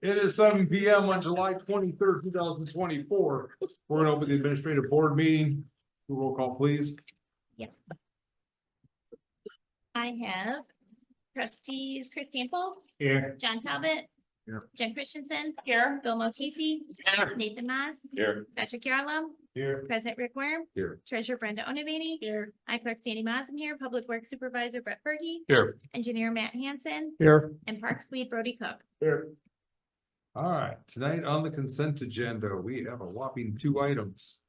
It is 7 PM on July 23rd, 2024. We're gonna open the administrative board meeting. Roll call, please. I have trustees Chris Sample, Here. John Talbot. Here. Jen Christensen. Here. Bill Motisi. Here. Nathan Maz. Here. Patrick Yarlow. Here. President Rick Worm. Here. Treasurer Brenda Onavini. Here. I clerk Sandy Mazen here. Public Works Supervisor Brett Fergie. Here. Engineer Matt Hanson. Here. And Parks Lead Brody Cook. Here. All right, tonight on the consent agenda, we have a whopping 2 items.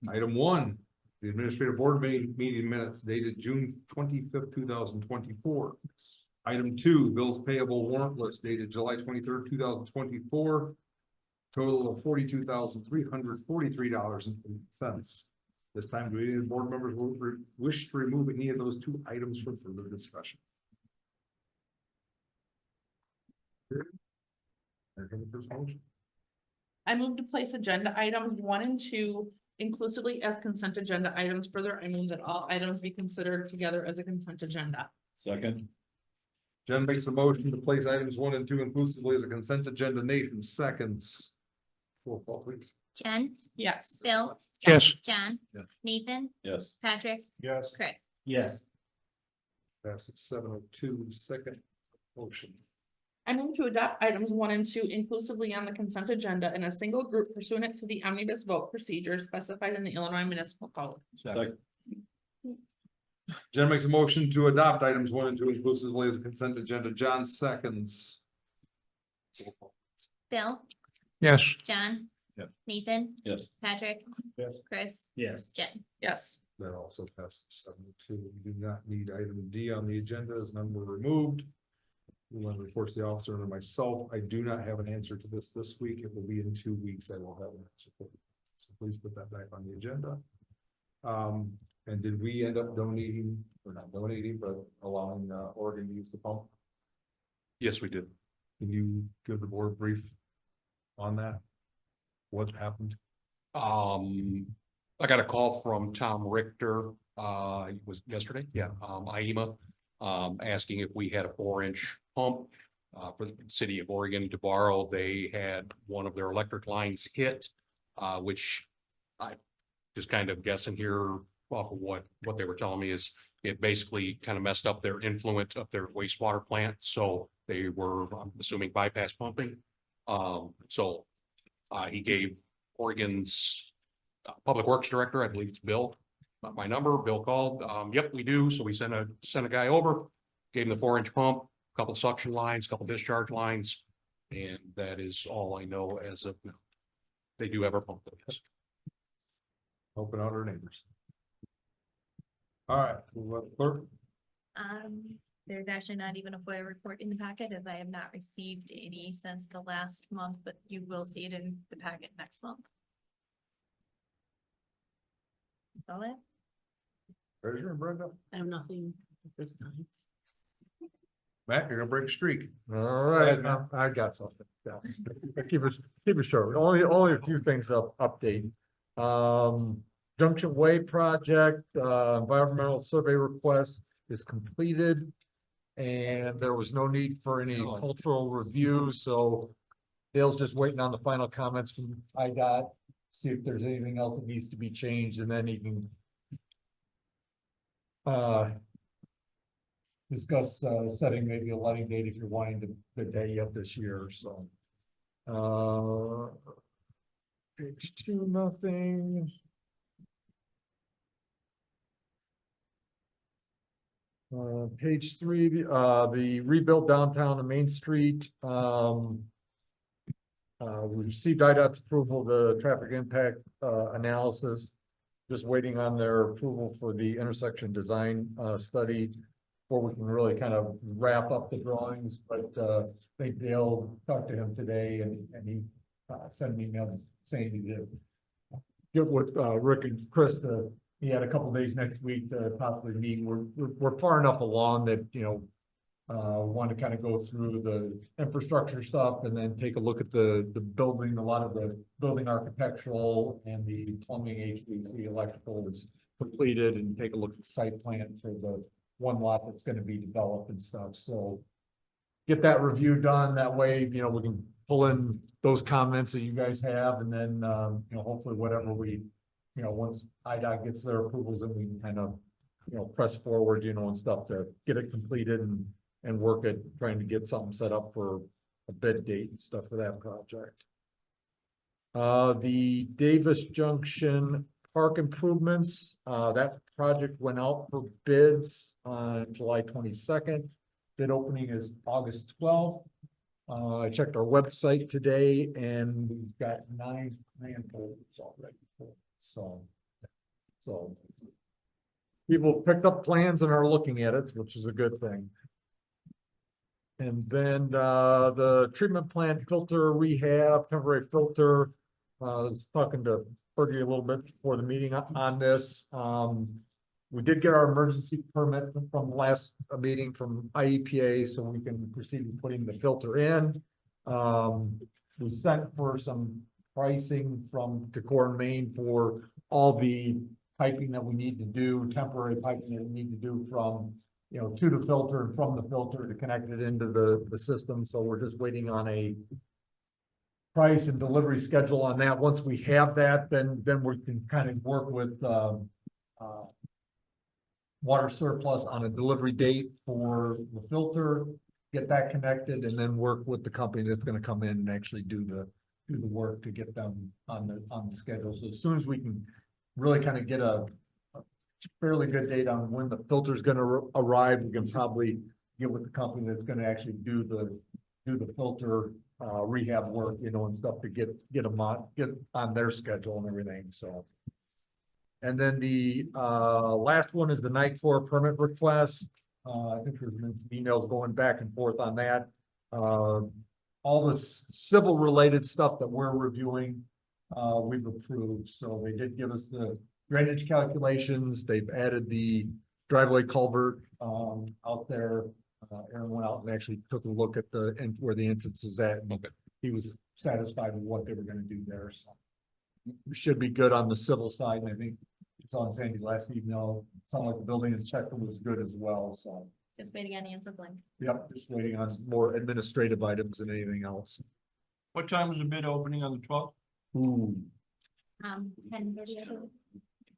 Item 1, the administrative board meeting minutes dated June 25th, 2024. Item 2, bills payable warrant list dated July 23rd, 2024. Total of $42,343.08. This time, do any of the board members wish to remove any of those 2 items for further discussion? Entertain the first motion. I move to place agenda items 1 and 2 inclusively as consent agenda items. Further, I move that all items be considered together as a consent agenda. Second. Jen makes a motion to place items 1 and 2 inclusively as a consent agenda. Nathan seconds. Roll call, please. Jen, Yes. Bill. Yes. John. Yes. Nathan, Yes. Patrick, Yes. Chris. Yes. Passes 702, second motion. I move to adopt items 1 and 2 inclusively on the consent agenda in a single group pursuant to the omnibus vote procedure specified in the Illinois Municipal Code. Second. Jen makes a motion to adopt items 1 and 2 inclusively as a consent agenda. John seconds. Roll call. Bill, Yes. John. Yes. Nathan, Yes. Patrick. Yes. Chris, Yes. Jen. Yes. That also passes 702. We do not need item D on the agenda as none were removed. One reports the officer and myself. I do not have an answer to this week. It will be in 2 weeks. I will have an answer for you. So please put that back on the agenda. And did we end up donating, or not donating, but allowing Oregon to use the pump? Yes, we did. Can you give the board brief on that? What happened? I got a call from Tom Richter, it was yesterday, IEMA, asking if we had a 4-inch pump for the city of Oregon to borrow. They had one of their electric lines hit, which I just kind of guessing here off of what they were telling me is it basically kind of messed up their influent of their wastewater plant. So they were, I'm assuming, bypass pumping. So he gave Oregon's Public Works Director, I believe it's Bill, my number. Bill called. Yep, we do. So we sent a guy over, gave him the 4-inch pump, a couple suction lines, a couple discharge lines, and that is all I know as of now. They do have a pump though, yes. Helping out our neighbors. All right, clerk. There's actually not even a FOIA report in the packet as I have not received any since the last month, but you will see it in the packet next month. That's all I have. Treasurer Brenda. I have nothing at this time. Matt, you're gonna break a streak. All right, I got something. Yeah. Keep it short. Only a few things update. Junction Way project, environmental survey request is completed. And there was no need for any cultural review, so Dale's just waiting on the final comments from IDOT. See if there's anything else that needs to be changed, and then he can discuss setting maybe a letting date if you're wanting the day of this year, so. Page 2, nothing. Page 3, the rebuilt downtown and Main Street. We received IDOT's approval of the traffic impact analysis. Just waiting on their approval for the intersection design study before we can really kind of wrap up the drawings. But I think Dale talked to him today and he sent an email saying he did get with Rick and Chris. He had a couple days next week to possibly meet. We're far enough along that, you know, want to kind of go through the infrastructure stuff and then take a look at the building. A lot of the building architectural and the plumbing, HVAC, electrical is completed, and take a look at the site plan for the one lot that's going to be developed and stuff. So get that review done. That way, you know, we can pull in those comments that you guys have, and then, hopefully whatever we, once IDOT gets their approvals, then we can kind of, press forward, and stuff to get it completed and work at trying to get something set up for a bid date and stuff for that project. The Davis Junction Park improvements, that project went out for bids on July 22nd. Bid opening is August 12th. I checked our website today and we've got 9 proposals already. So people picked up plans and are looking at it, which is a good thing. And then, the treatment plant filter rehab, temporary filter, I was talking to Fergie a little bit before the meeting on this. We did get our emergency permit from the last meeting from IEPA, so we can proceed with putting the filter in. We sent for some pricing from Decorn, Maine for all the piping that we need to do, temporary piping that we need to do from, to the filter and from the filter to connect it into the system. So we're just waiting on a price and delivery schedule on that. Once we have that, then we can kind of work with, Water Surplus on a delivery date for the filter, get that connected, and then work with the company that's gonna come in and actually do the work to get them on the schedule. So as soon as we can really kind of get a fairly good date on when the filter's gonna arrive, we can probably get with the company that's gonna actually do the filter rehab work, and stuff to get them on their schedule and everything, so. And then the last one is the night for permit request. I think there's been some emails going back and forth on that. All the civil related stuff that we're reviewing, we've approved. So they did give us the drainage calculations. They've added the driveway culvert out there. Aaron went out and actually took a look at where the entrance is at. Okay. He was satisfied with what they were gonna do there, so. We should be good on the civil side, and I think it's on Sandy's last email. Sounded like the building inspector was good as well, so. Just waiting on answer blank. Yep, just waiting on some more administrative items than anything else. What time is the bid opening on the 12th? Ooh, 10:30,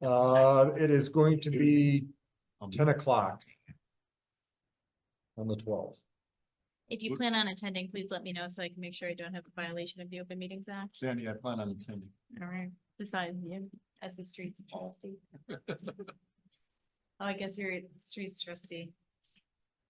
I believe. it is going to be 10 o'clock. On the 12th. If you plan on attending, please let me know so I can make sure I don't have a violation of the Open Meetings Act. Sandy, I plan on attending. All right, besides you, as the streets trustee. Oh, I guess you're a streets trustee.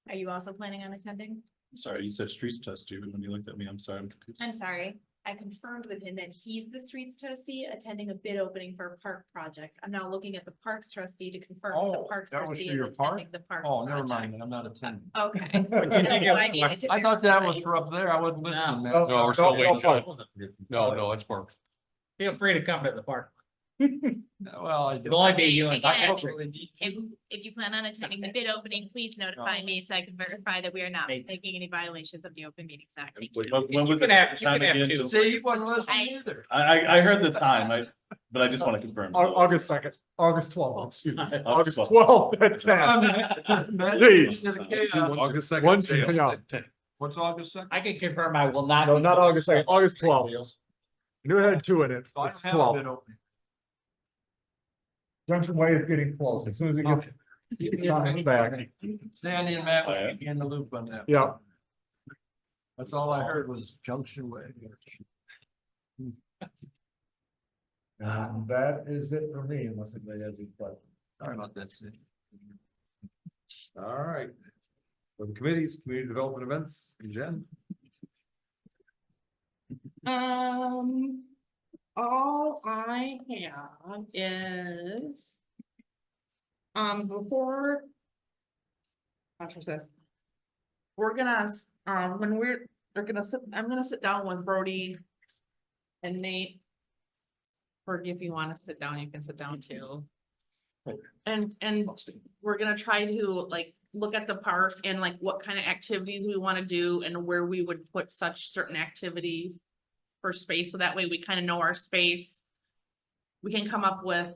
Are you also planning on attending? Sorry, you said streets trustee, but when you looked at me, I'm sorry, I'm confused. I'm sorry. I confirmed with him that he's the streets trustee attending a bid opening for a park project. I'm now looking at the parks trustee to confirm if the Oh, parks that was trustee for is your park? attending the park. Oh, never project. mind, then I'm not attending. Okay. That's what I needed to I thought that was verify. for up there. I wasn't listening, man. No, we're still waiting. no. No, it's Mark. Feel free to come to the park. Well, I. It'll only be you and Again, Patrick. If you plan on attending the bid opening, please notify me so I can verify that we are not making any violations of the Open Meetings Act. Thank you. When was You can the have- you time can have again? two. See, you wasn't listening I- either. I heard the time, but I just want to confirm. so. August 2nd, August 12th, excuse me, August August 12th at 10. Jeez. August 2nd. One, stay on. yeah. What's August 2nd? I can confirm I will not. No, be- not August 2nd, August 12th. I knew it had 2 in it. I It's don't have a 12. bid opening. Junction Way is getting close. As soon as it gets. Back. Sandy and Matt will keep me in the loop on that. Yeah. That's all I heard was Junction Way. And that is it for me, unless anybody has any questions. Sorry about that, Sandy. All right. For the committees, community development events, Jen. All I have is. Before. Watch this. We're gonna, when I'm gonna sit down with Brody. And Nate. Fergie, if you wanna sit down, you can sit down too. And we're gonna try to like look at the park and like what kind of activities we wanna do and where we would put such certain activities. For space, so that way we kind of know our space. We can come up with,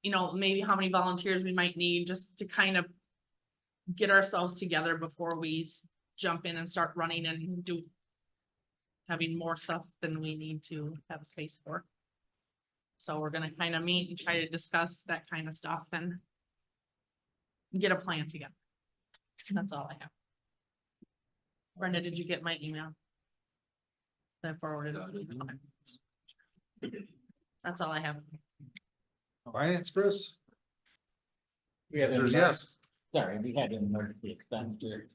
maybe how many volunteers we might need just to kind of. Get ourselves together before we jump in and start running and do. having more stuff than we need to have space for. So we're gonna kind of meet and try to discuss that kind of stuff and get a plan together. That's all I have. Brenda, did you get my email? That forwarded. Okay. That's all I have. Finance, Chris? We have Answer is an yes. Sorry, we had an emergency expenditure.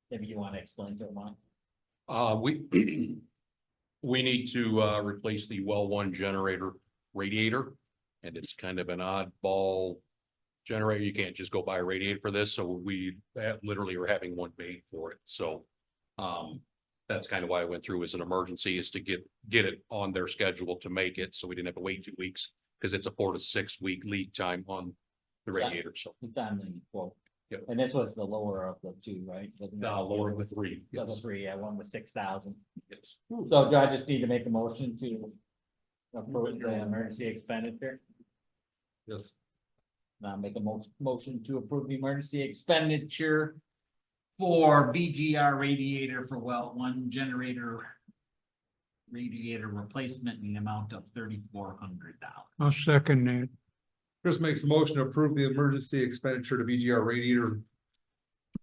If you want to explain to them. We, we need to, replace the well one generator radiator. And it's kind of an oddball generator. You can't just go buy a radiator for this, so we literally are having one made for it, so. That's kind of why I went through as an emergency, is to get it on their schedule to make it, so we didn't have to wait 2 weeks. Cause it's a 4 to 6 week lead time on the radiator, so. It's on the quote. Yep. And this was the lower of the two, right? Wasn't it? Lower of the three, Level yes. 3, yeah, one was 6,000. Yes. So do I just need to make a motion to approve the emergency expenditure? Yes. Now make a motion to approve the emergency expenditure for BGR radiator for well one generator radiator replacement in the amount of $3,400. I'll second that. Chris makes a motion to approve the emergency expenditure to BGR radiator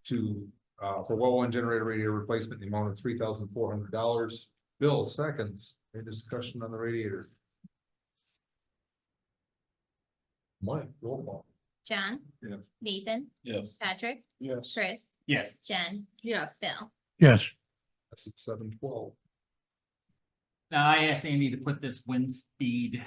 to, for well one generator radiator replacement in the amount of $3,400. Bill seconds. Any discussion on the radiator? Mike, roll call. John. Yes. Nathan, Yes. Patrick, Yes. Chris, Yes. Jen, Yes. Bill. Yes, That's at 7:12. Now I asked Amy to put this wind speed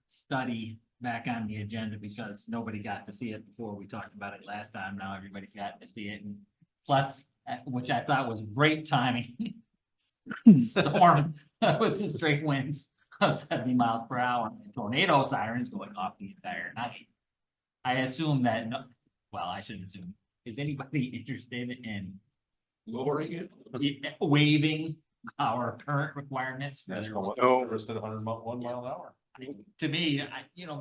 study back on the agenda because nobody got to see it before we talked about it last time. Now everybody's got to see it, and plus, which I thought was great timing. Storm with the straight winds of 70 miles per hour, and tornado sirens going off the entire night. I assume that, well, I shouldn't assume. Is anybody interested in Lowering it? waiving our current requirements? No. Versus 101 mile an hour. To me,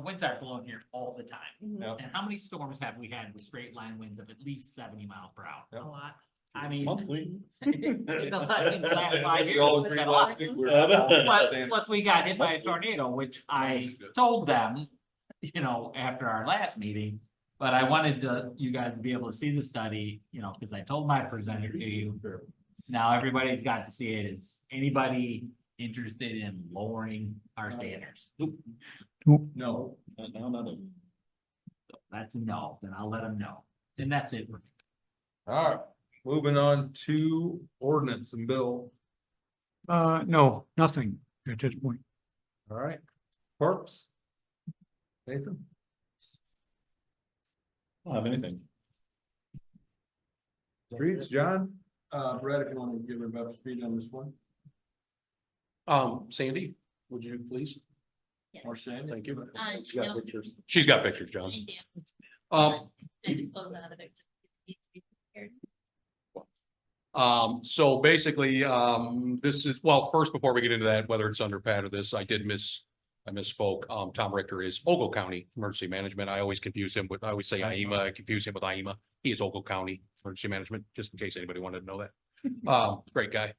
winds are blowing here all the time. Yeah. And how many storms have we had with straight line winds of at least 70 miles per hour? A lot. I mean. Monthly. in the last 5 years, We all we've agree had a lot. last week we're- Plus we got hit by a tornado, which I told them, after our last meeting. But I wanted you guys to be able to see the study, because I told my presenter to you. Now everybody's got to see it. Is anybody interested in lowering our standards? Nope. No, none of them. That's a no, then I'll let them know. And that's it. All right, moving on to ordinance and Bill. no, nothing at this point. All right, Parks. Nathan? I don't have anything. Streets, John? Brad, if you want to give her about speed on this one, Sandy, would you please? or Sandy? Thank you. She's got No, pictures. She's got pictures, John. thank you. Um, I can close out of it. So basically, this is, well, first, before we get into that, whether it's under Pat or this, I misspoke. Tom Richter is Ogle County Emergency Management. I always confuse him with, I always say IEMA, I confuse him with IEMA. He is Ogle County Emergency Management, just in case anybody wanted to know that. Great guy.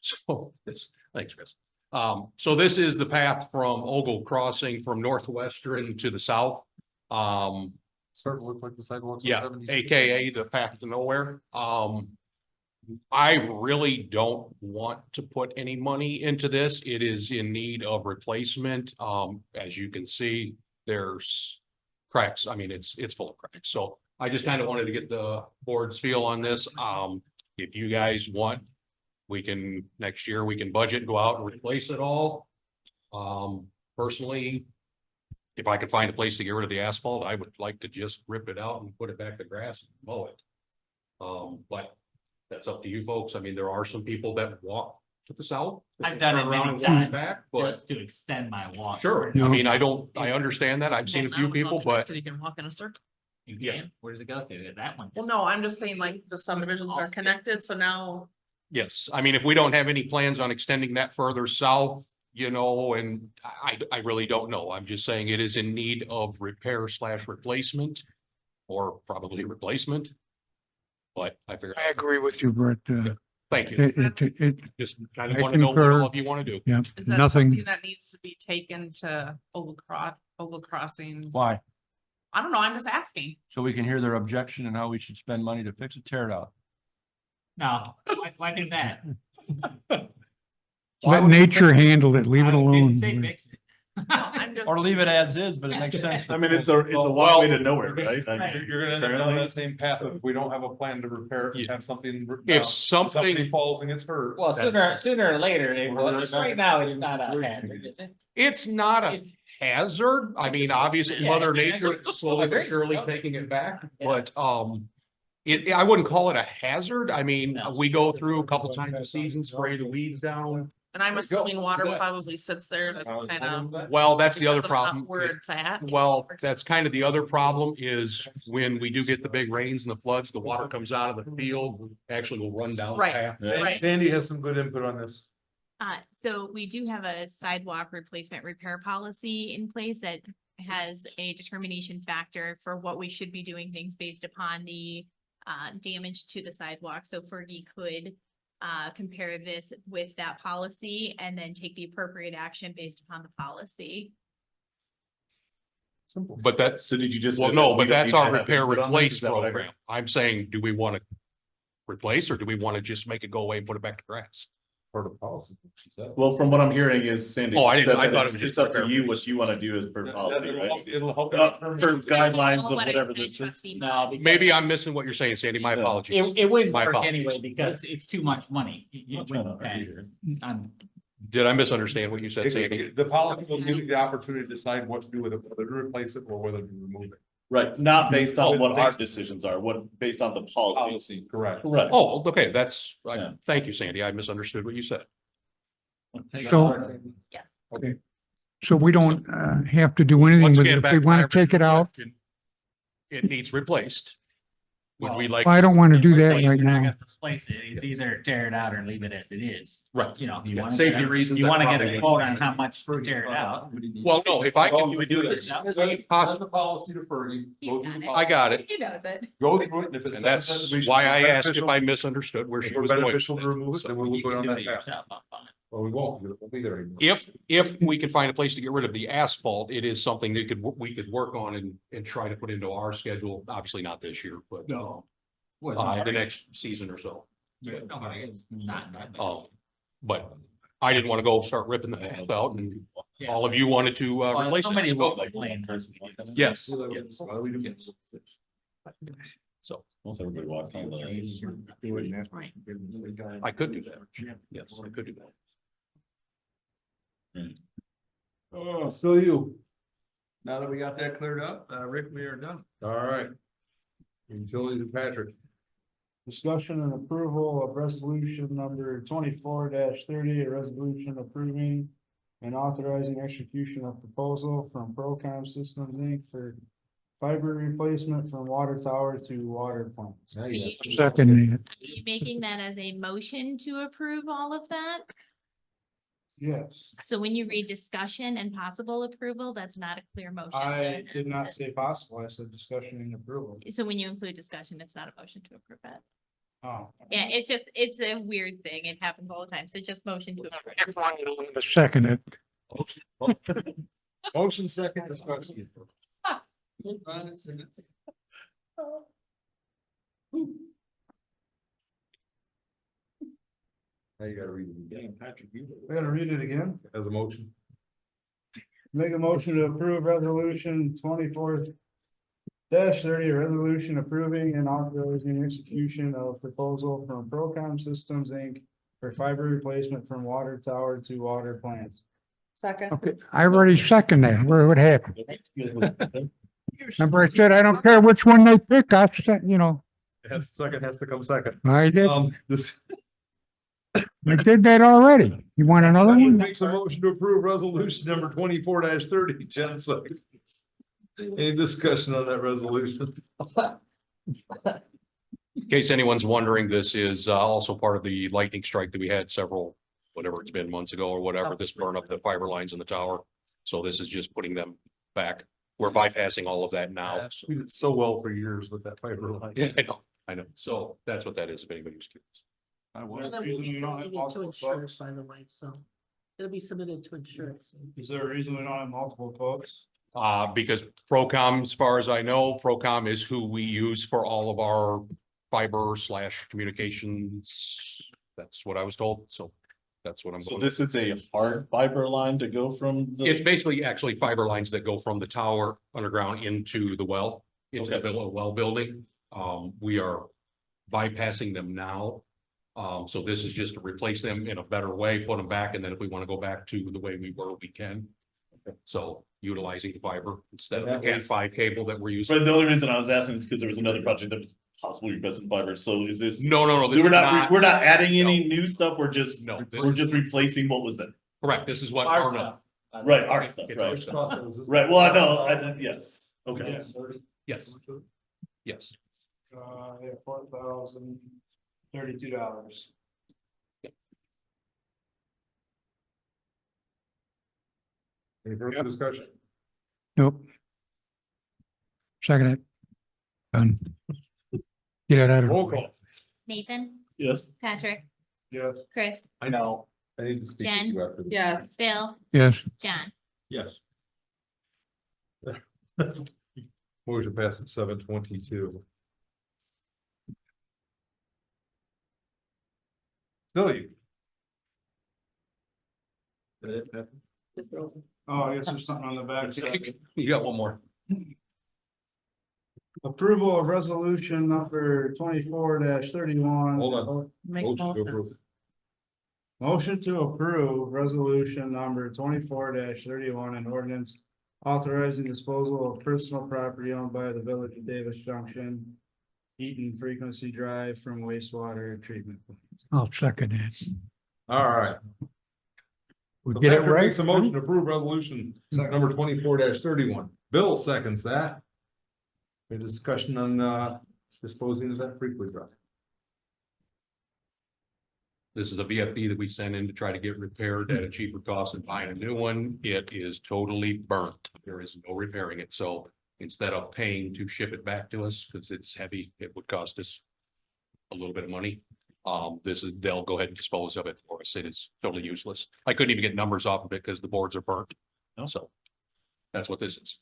So this, thanks, Chris. So this is the path from Ogle Crossing from Northwestern to the south. Starting to look like the sidewalks. on Yeah, 70. AKA the path to nowhere. I really don't want to put any money into this. It is in need of replacement. As you can see, there's cracks. I mean, it's full of cracks. So I just kind of wanted to get the board's feel on this. If you guys want, next year, we can budget, go out and replace it all. Personally, if I could find a place to get rid of the asphalt, I would like to just rip it out and put it back to grass and mow it. But that's up to you folks. I mean, there are some people that walk to the south. I've done it turn around many and walk times, back, but just to extend my walk. sure, I mean, I understand that. I've seen a few people, but You can walk in a circle. You Yeah. can, where does it go to? That one. Well, no, I'm just saying like the subdivisions are connected, so now yes, I mean, if we don't have any plans on extending that further south, and I really don't know. I'm just saying it is in need of repair / replacement. Or probably replacement. But I figured. I agree with you, Brett. Thank you. It, Just kind of I want to know what all concur. of you want to do. yeah, Is that nothing, something that needs to be taken to Ogle Crossings? Why? I don't know, I'm just asking. So we can hear their objection and how we should spend money to fix it, tear it out. No, why do that? let nature handle it, leave it I didn't alone. say fix it. I'm just. Or leave it as is, but it makes sense. I mean, it's a walkway to nowhere, right? I mean, You're gonna end up down currently- that same path if we don't have a plan to repair it and Yeah. have something. written If down, something- Somebody falls and gets hurt. Well, that's- sooner or later, it We're will. not- Right now, it's not a hazard, is it? It's not a It's- hazard. I mean, obviously, Yeah, Mother yeah, Nature is slowly but Agreed. surely Yep. taking it back, Yeah. but, I wouldn't call it a hazard. I mean, No. we go through a couple times a season, spray the weeds down. And I'm There you go. assuming water Do that. probably sits there to kind of. Well, that's the other because of not problem. Where it's at. Well, that's kind of the other problem is when we do get the big rains and the floods, the water comes out of the field, actually will run down the Right. path. Right. Sandy has some good input on this. So we do have a sidewalk replacement repair policy in place that has a determination factor for what we should be doing things based upon the damage to the sidewalk. So Fergie could compare this with that policy and then take the appropriate action based upon the policy. Simple. But that's, So did you just? well, say no, that we but don't that's need to our have repair input on this? replace Is that what I heard? program. I'm saying, do we want to replace or do we want to just make it go away and put it back to grass? Part of the policy. she said. Well, from what I'm hearing is Sandy. Oh, I didn't- said I that thought it it's- was just It's up to repair you fees. what you want to do as per policy, It'll right? help- It'll help. For guidelines of What I whatever say, this is. trustee No, Mott. because Maybe I'm missing what you're saying, Sandy. My Yeah. apologies. It wouldn't My work apologies. anyway because it's too much money. I'm It trying wouldn't to argue pass. I'm- Did I misunderstand what you said, Sandy? The policy will give you the opportunity to decide what to do with it, whether to replace it or whether to remove it. Right, not based on Oh, what our based- decisions are, based on the policies. Policy, correct. Correct. Oh, okay, that's, Yeah. thank you, Sandy. I misunderstood what you said. So, Yes. so we don't have to do anything Once with it. again, If back we to want my to take it original out, question, it needs replaced. Would we like? I don't want to do that Replace- right you're not now. gonna Replace it. It's either tear it out or leave it as it is. Right. You know, if you Yeah, want. safety reasons, You that want to get probably a would- quote on how much to tear it out. Well, no, if I can we do this now. Possible. The policy to Fergie. You got it. I got it. He knows it. Go through it, and if it And says that's that we should why be I asked if beneficial- I misunderstood where If she we're was going. beneficial to remove it, then we will You go can down do that it path. yourself. I'm fine. Well, we won't, it won't be there anymore. If we can find a place to get rid of the asphalt, it is something that we could work on and try to put into our schedule. Obviously not this year, but No. Was the next season or so. It's not that bad. But I didn't want to go start ripping the path out and Yeah. all of you wanted to Well, replace somebody it. will So, complain. yes, Why yes. do we do Yes. So Once everybody walks on the. Right. I could do that. Yes, I could do that. Oh, still you. Now that we got that cleared up, Rick, we are done. All right. Utilities and Patrick. Discussion and approval of resolution number 24-30, a resolution approving and authorizing execution of proposal from Procom Systems Inc. for fiber replacement from water tower to water plants. Now you got- Second that. Are you making that as a motion to approve all of that? Yes, So when you read discussion and possible approval, that's not a clear motion. I did not say possible, I said discussion and approval. So when you include discussion, it's not a motion to approve it. Oh. Yeah, it's a weird thing. It happens all the time. So just motion to approve. Second it. Motion second discussion. Now you gotta read it again. Patrick, you I gotta read it again. as a motion. Make a motion to approve resolution 24-30, a resolution approving and authorizing execution of proposal from Procom Systems Inc. for fiber replacement from water tower to water plant. Second. Okay, I already second that. What happened? Remember I said, I don't care which one they pick, I said, Second has to come second. I did, This. I did that already. You want another one? Makes a motion to approve resolution number 24-30, Jen seconds. Any discussion on that resolution? In case anyone's wondering, this is also part of the lightning strike that we had several, whatever it's been, months ago or whatever, this burned up the fiber lines in the tower. So this is just putting them back. We're bypassing all of that now. So- We did so well for years with that fiber line. Yeah, I know. So that's what that is, if anybody was curious. I Is was. there a reason we don't have multiple quotes? By the way, so it'll be submitted to insurance. Is there a reason we don't have multiple quotes? Because Procom, as far as I know, Procom is who we use for all of our fiber / communications. That's what I was told, so that's what I'm. So going. this is a hard fiber line to go from the. It's basically actually fiber lines that go from the tower underground into the well, into the well building. We are bypassing them now. So this is just to replace them in a better way, put them back, and then if we want to go back to the way we were, we can. So utilizing the fiber instead of the Cat 5 cable that we're using. But the only reason I was asking is because there was another project that was possibly replacing fiber, so is this? No. We're not adding any No. new stuff, we're just, No, this we're is just replacing what was there. correct. This is what. Our Arno- stuff. Right, our stuff, It's right, our stuff. right, well, I know, yes, okay. Yes. Yes. Yeah, $4,032. Any further discussion? Nope. Second it. Done. Get it out of. Roll call. Nathan, Yes. Patrick, Yes. Chris, I know. I need to speak to Jen? you after. this. Yes. Bill, Yes, John. Yes. Motion passes 722. Still you. Oh, I guess there's something on the back. side. You got one more. Approval of resolution number 24-31. Hold on. Make Motion to motion. approve. Motion to approve resolution number 24-31 and ordinance authorizing disposal of personal property owned by the Village of Davis Junction, Eaton Frequency Drive from wastewater treatment. I'll second it. All right. We So get it Patrick right? makes a motion to approve resolution number 24-31. Bill seconds that. Any discussion on disposing of that frequency drive? This is a VFD that we sent in to try to get repaired at a cheaper cost than buying a new one. It is totally burnt. There is no repairing it. So instead of paying to ship it back to us, because it's heavy, it would cost us a little bit of money. They'll go ahead and dispose of it for us. It is totally useless. I couldn't even get numbers off of it because the boards are burnt. So that's what this is.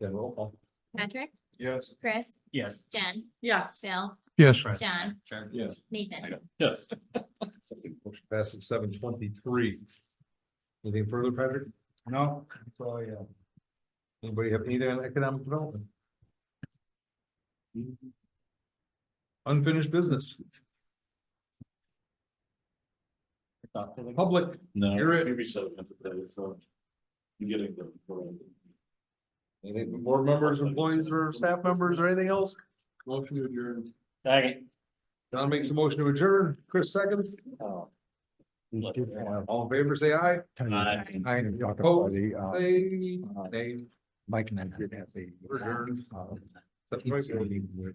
Then roll call. Patrick, Yes. Chris, Yes. Jen, Yes. Bill, Yes, John, Yes. Nathan. Yes. Motion passes 723. Anything further, Patrick? No, that's all I have. Anybody have any on economic development? Unfinished business. Public, No. You're it. We reached out to them, so. I'm getting them. any board members, employees, or staff members, or anything else? Motion to adjourn. Second. John makes a motion to adjourn. Chris seconds. We did have- All in favor, say aye. I talked about Opposed? the, Nay. Nay. Mike and then did have the. We're adjourned. uh, That's team right. meeting with